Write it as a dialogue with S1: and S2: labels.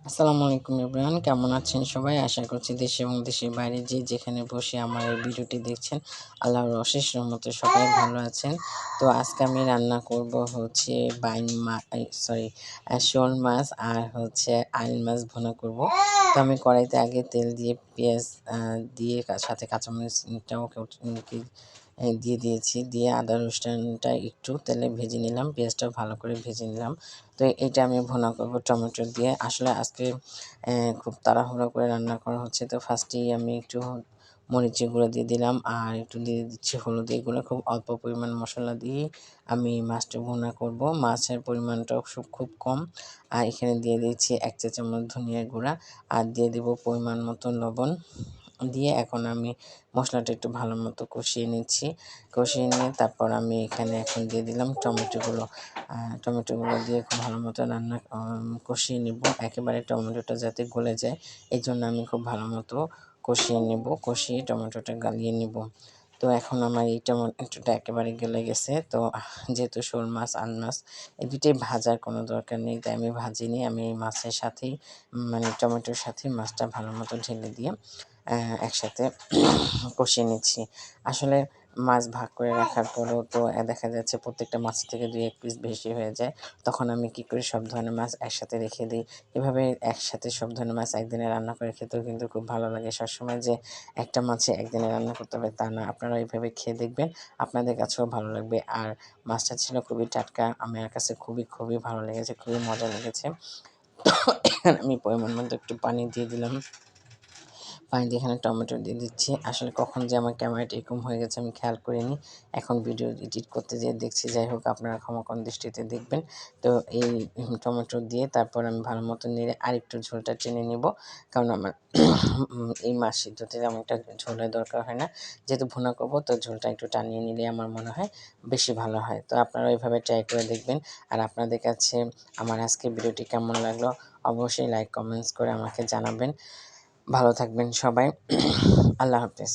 S1: আসসালামু আলাইকুম এভরিওয়ান, কেমন আছেন সবাই? আশা করছি দেশে এবং দেশের বাইরে যে যেখানে বসে আমার এই ভিডিওটি দেখছেন, আল্লাহর অশেষ রহমতে সবাই ভালো আছেন। তো আজকে আমি রান্না করব হচ্ছে শোল মাছ আর হচ্ছে আইল মাছ ভুনা করব। তো আমি কড়াইতে আগে তেল দিয়ে পেঁয়াজ দিয়ে সাথে কাঁচামরিচটাও দিয়ে দিয়েছি, দিয়ে আদা রসুনটা একটু তেলে ভেজে নিলাম, পেঁয়াজটাও ভালো করে ভেজে নিলাম। তো এটা আমি ভুনা করব টমেটো দিয়ে। আসলে আজকে খুব তাড়াহুড়ো করে রান্না করা হচ্ছে, তো ফার্স্টেই আমি একটু মরিচের গুঁড়ো দিয়ে দিলাম আর একটু দিয়ে দিচ্ছি হলুদ। এগুলো খুব অল্প পরিমাণ মশলা দিয়ে আমি মাছটা ভুনা করব। মাছের পরিমাণটাও খুব কম। আর এখানে দিয়ে দিচ্ছি 1 চা চামচ ধনিয়ার গুঁড়া আর দিয়ে দেব পরিমাণ মতো লবণ। দিয়ে এখন আমি মশলাটা একটু ভালো মতো কষিয়ে নিচ্ছি। কষিয়ে নিয়ে তারপর আমি এখানে এখন দিয়ে দিলাম টমেটোগুলো দিয়ে খুব ভালো মতো কষিয়ে নেব, একেবারে টমেটোটা যাতে গলে যায় এই জন্য আমি খুব ভালো মতো কষিয়ে নেব, কষিয়ে টমেটোটা গালিয়ে নেব। তো এখন আমার এই টমেটোটা একেবারে গলে গেছে। তো যেহেতু শোল মাছ আল মাছ এই দুটোই ভাজার কোনো দরকার নেই, তাই আমি ভাজিনি। আমি এই মাছের সাথেই মানে টমেটোর সাথে মাছটা ভালো মতো ঢেলে দিয়ে একসাথে কষিয়ে নিচ্ছি। আসলে মাছ ভাগ করে রাখার পরেও তো দেখা যাচ্ছে প্রত্যেকটা মাছ থেকে 2-1 পিস বেশি হয়ে যায়। তখন আমি কী করি, সব ধরনের মাছ একসাথে রেখে দিই। এভাবে একসাথে সব ধরনের মাছ একদিনে রান্না করে খেতেও কিন্তু খুব ভালো লাগে। সবসময় যে একটা মাছে একদিনে রান্না করতে হবে তা না। আপনারা এইভাবে খেয়ে দেখবেন, আপনাদের কাছেও ভালো লাগবে। আর মাছটা ছিল খুবই টাটকা। আমার কাছে খুবই ভালো লেগেছে, খুবই মজা লেগেছে। এখানে আমি পরিমাণ মতো একটু পানি দিয়ে দিলাম। পানি দিয়ে এখানে টমেটো দিয়ে দিচ্ছি। আসলে কখন যে আমার ক্যামেরাটা এরকম হয়ে গেছে আমি খেয়াল করিনি। এখন ভিডিও এডিট করতে যেয়ে দেখছি। যাই হোক, আপনারা ক্ষমাকণ দৃষ্টিতে দেখবেন। তো এই টমেটো দিয়ে তারপর আমি ভালো মতো নেড়ে আরেকটু ঝোলটা টেনে নেব। কারণ আমার এই মাছ সিদ্ধতে তেমন একটা ঝোলের দরকার হয় না। যেহেতু ভুনা করব, তো ঝোলটা একটু টানিয়ে নিলে আমার মনে হয় বেশি ভালো হয়। তো আপনারা ওইভাবে ট্রাই করে দেখবেন। আর আপনাদের কাছে আমার আজকের ভিডিওটি কেমন লাগলো অবশ্যই লাইক কমেন্টস করে আমাকে জানাবেন। ভালো থাকবেন সবাই। আল্লাহ হাফেজ।